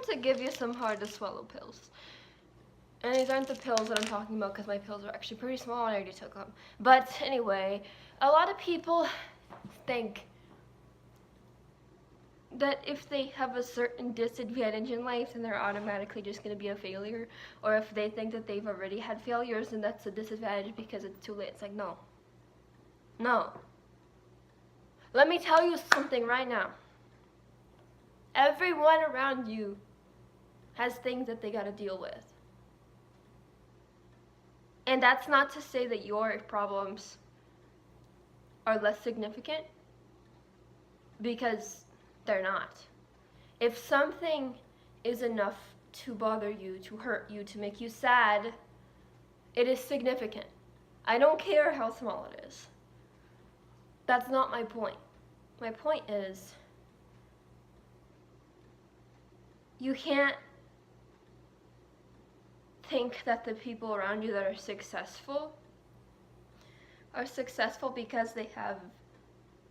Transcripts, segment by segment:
to give you some hard to swallow pills. And these aren't the pills that I'm talking about because my pills are actually pretty small and I already took them. But anyway, a lot of people think that if they have a certain disadvantage in life, then they're automatically just going to be a failure. Or if they think that they've already had failures, then that's a disadvantage because it's too late. It's like, no. No. Let me tell you something right now. Everyone around you has things that they got to deal with. And that's not to say that your problems are less significant, because they're not. If something is enough to bother you, to hurt you, to make you sad, it is significant. I don't care how small it is. That's not my point. My point is, you can't think that the people around you that are successful because they have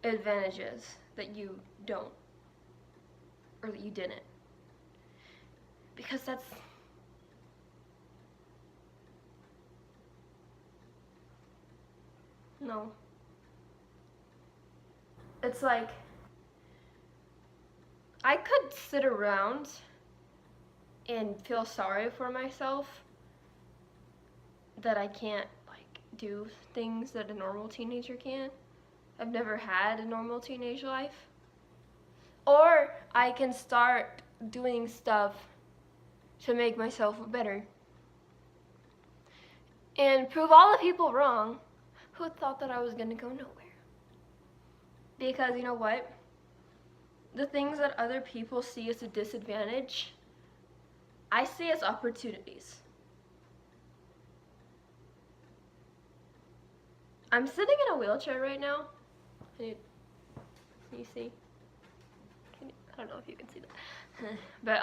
advantages that you don't, or that you didn't. Because that's no. It's like, I could sit around and feel sorry for myself that I can't like do things that a normal teenager can. I've never had a normal teenage life. Or I can start doing stuff to make myself better and prove all the people wrong who thought that I was gonna go nowhere. Because you know what? The things that other people see as a disadvantage, I see as opportunities. I'm sitting in a wheelchair right now. Can you see? I don't know if you can see that. But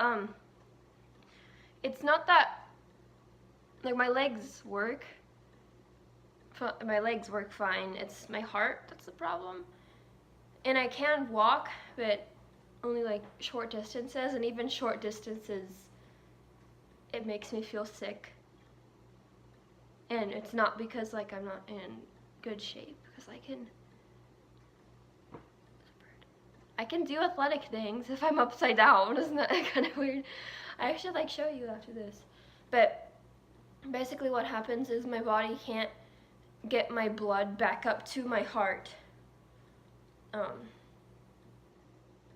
it's not that, like, my legs work fine. It's my heart that's the problem. And I can walk, but only like short distances, and even short distances, it makes me feel sick. And it's not because like I'm not in good shape, because I can do athletic things if I'm upside down. Isn't that kind of weird? I actually like show you after this. But basically what happens is my body can't get my blood back up to my heart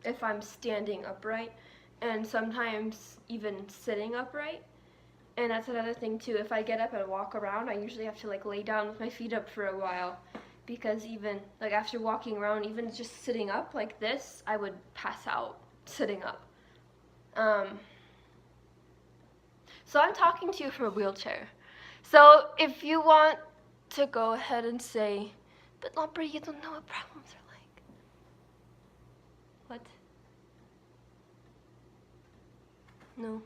if I'm standing upright, and sometimes even sitting upright. And that's another thing too. If I get up and walk around, I usually have to like lay down with my feet up for a while, because even like after walking around, even just sitting up like this, I would pass out sitting up. So I'm talking to you from a wheelchair. So if you want to go ahead and say, but Lampre, you don't know what problems are like. What? No.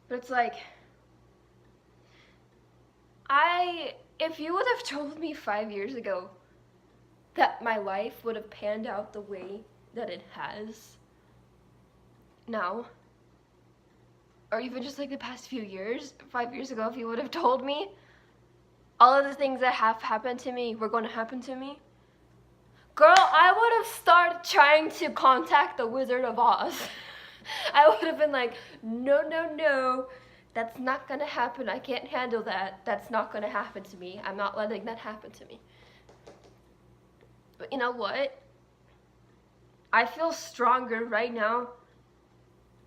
But it's like, if you would have told me 5 years ago that my life would have panned out the way that it has now, or even just like the past few years, 5 years ago, if you would have told me all of the things that have happened to me were going to happen to me, girl, I would have started trying to contact the Wizard of Oz. I would have been like, no, no, no, that's not gonna happen. I can't handle that. That's not gonna happen to me. I'm not letting that happen to me. But you know what? I feel stronger right now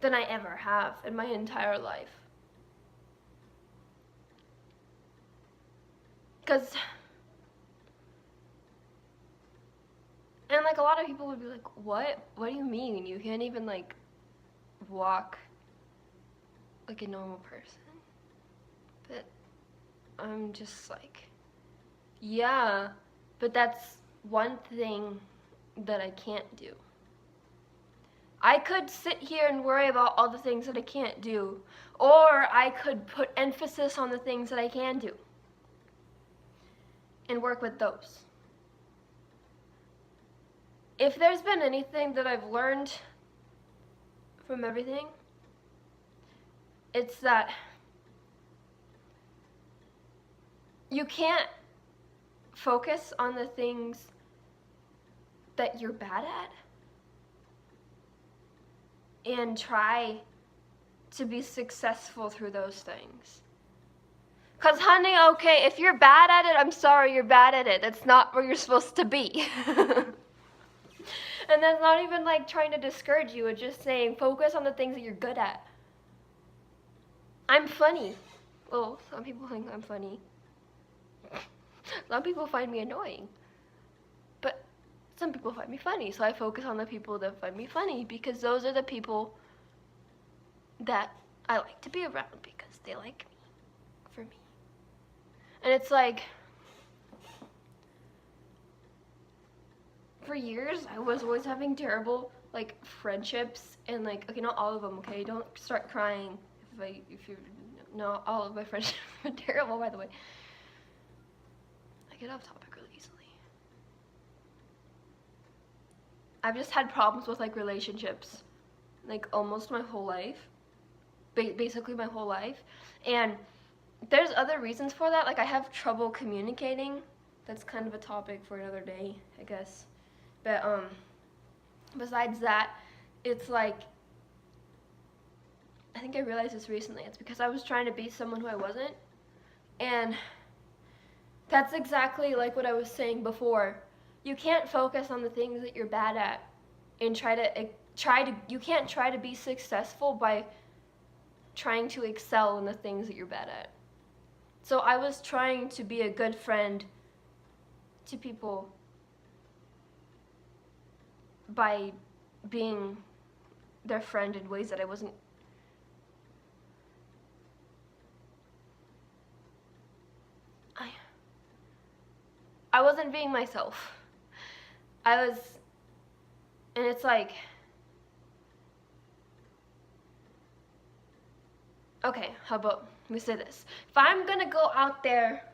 than I ever have in my entire life. And like a lot of people would be like, what? What do you mean? You can't even like walk like a normal person? But I'm just like, yeah, but that's one thing that I can't do. I could sit here and worry about all the things that I can't do, or I could put emphasis on the things that I can do and work with those. If there's been anything that I've learned from everything, it's that you can't focus on the things that you're bad at and try to be successful through those things. Because, honey, okay, if you're bad at it, I'm sorry, you're bad at it. That's not where you're supposed to be. And that's not even like trying to discourage you. It's just saying focus on the things that you're good at. I'm funny. Well, some people think I'm funny. Some people find me annoying. But some people find me funny. So I focus on the people that find me funny because those are the people that I like to be around because they like me for me. And it's like, for years, I was always having terrible, like, friendships, and, like, okay, not all of them, okay? Don't start crying if you know all of my friendships are terrible, by the way. I get off topic really easily. I've just had problems with, like, relationships, like, almost my whole life, basically my whole life, and there's other reasons for that, like, I have trouble communicating. That's kind of a topic for another day, I guess. But, besides that, it's like, I think I realized this recently. It's because I was trying to be someone who I wasn't. And that's exactly like what I was saying before. You can't focus on the things that you're bad at and you can't try to be successful by trying to excel in the things that you're bad at. So I was trying to be a good friend to people by being their friend in ways that I wasn't. I wasn't being myself. And it's like, okay, how about we say this? If I'm gonna go out there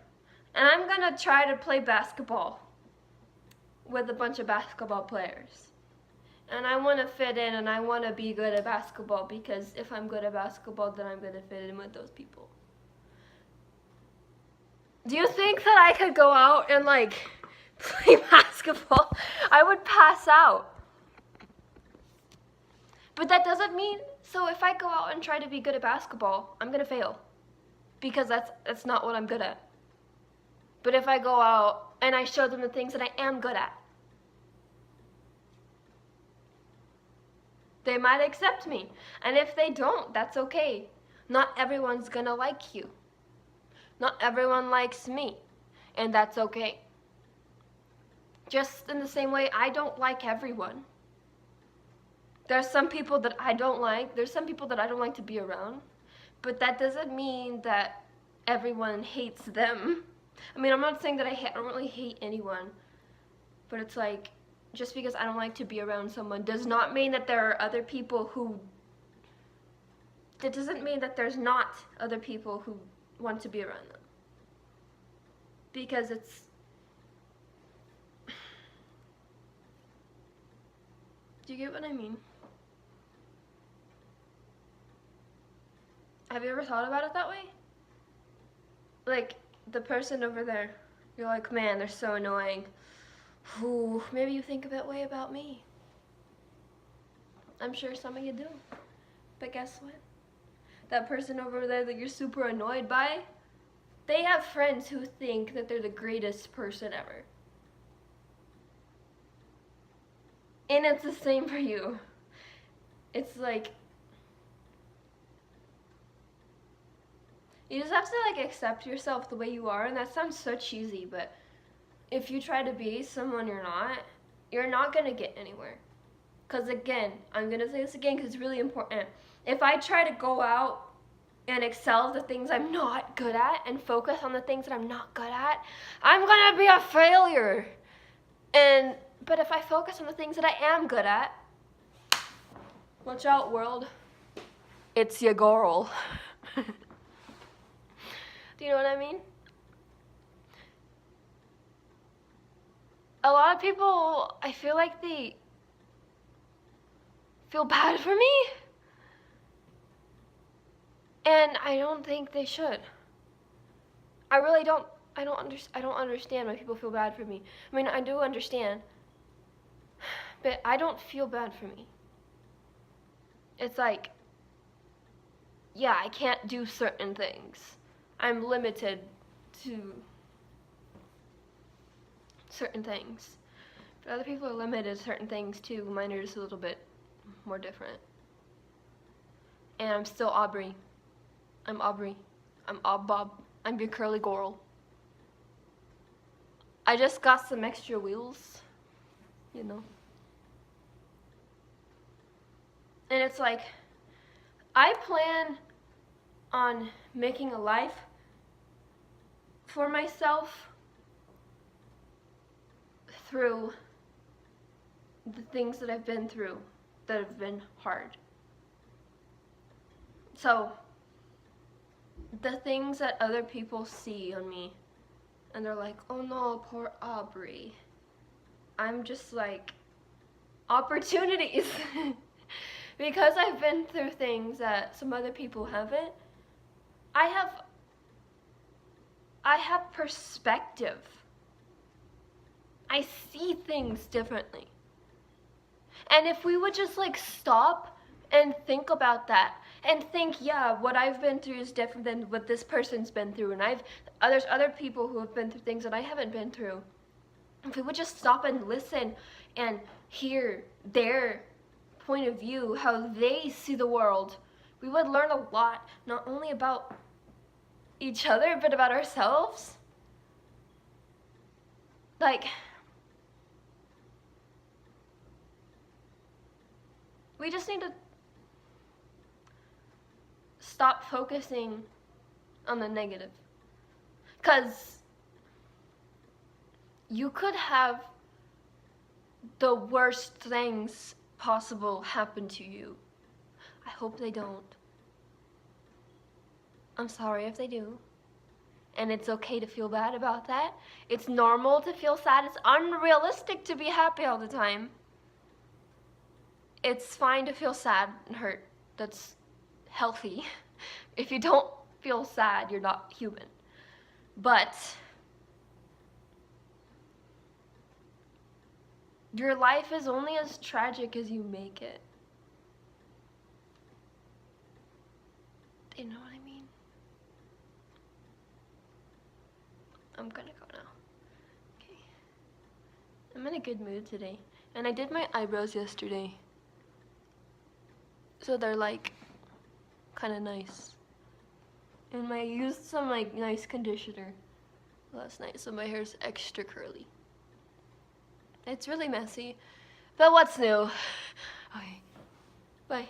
and I'm gonna try to play basketball with a bunch of basketball players, and I want to fit in and I want to be good at basketball because if I'm good at basketball, then I'm going to fit in with those people. Do you think that I could go out and, like, play basketball? I would pass out. But that doesn't mean, so if I go out and try to be good at basketball, I'm going to fail. Because that's not what I'm good at. But if I go out and I show them the things that I am good at, they might accept me. And if they don't, that's okay. Not everyone's gonna like you. Not everyone likes me. And that's okay. Just in the same way, I don't like everyone. There's some people that I don't like. There's some people that I don't like to be around. But that doesn't mean that everyone hates them. I mean, I'm not saying that I don't really hate anyone. But it's like, just because I don't like to be around someone does not mean that there are other people who, that doesn't mean that there's not other people who want to be around them. Because it's, do you get what I mean? Have you ever thought about it that way? Like, the person over there, you're like, man, they're so annoying. Ooh, maybe you think that way about me. I'm sure some of you do. But guess what? That person over there that you're super annoyed by, they have friends who think that they're the greatest person ever. And it's the same for you. It's like, you just have to, like, accept yourself the way you are, and that sounds so cheesy, but if you try to be someone you're not gonna get anywhere. Because again, I'm gonna say this again because it's really important. If I try to go out and excel at the things I'm not good at and focus on the things that I'm not good at, I'm gonna be a failure. But if I focus on the things that I am good at, watch out, world. It's your girl. Do you know what I mean? A lot of people, I feel like they feel bad for me And I don't think they should. I really don't. I don't understand why people feel bad for me. I mean, I do understand, but I don't feel bad for me. It's like, yeah, I can't do certain things. I'm limited to certain things. But other people are limited to certain things too. Mine are just a little bit more different. And I'm still Aubrey. I'm Aubrey. I'm Bob. I'm your curly girl. I just got some extra wheels, you know. And it's like, I plan on making a life for myself through the things that I've been through that have been hard. So, the things that other people see on me, and they're like, oh no, poor Aubrey. I'm just like, opportunities. Because I've been through things that some other people haven't, I have perspective. I see things differently. And if we would just like stop and think about that and think, yeah, what I've been through is different than what this person's been through, and there's other people who have been through things that I haven't been through. If we would just stop and listen and hear their point of view, how they see the world, we would learn a lot, not only about each other, but about ourselves. Like, we just need to stop focusing on the negative. Because you could have the worst things possible happen to you. I hope they don't. I'm sorry if they do. And it's okay to feel bad about that. It's normal to feel sad. It's unrealistic to be happy all the time. It's fine to feel sad and hurt. That's healthy. If you don't feel sad, you're not human. But your life is only as tragic as you make it. Do you know what I mean? I'm gonna go now. Okay. I'm in a good mood today. And I did my eyebrows yesterday. So they're like kind of nice. And I used some like nice conditioner last night, so my hair's extra curly. It's really messy, but what's new? Okay, bye.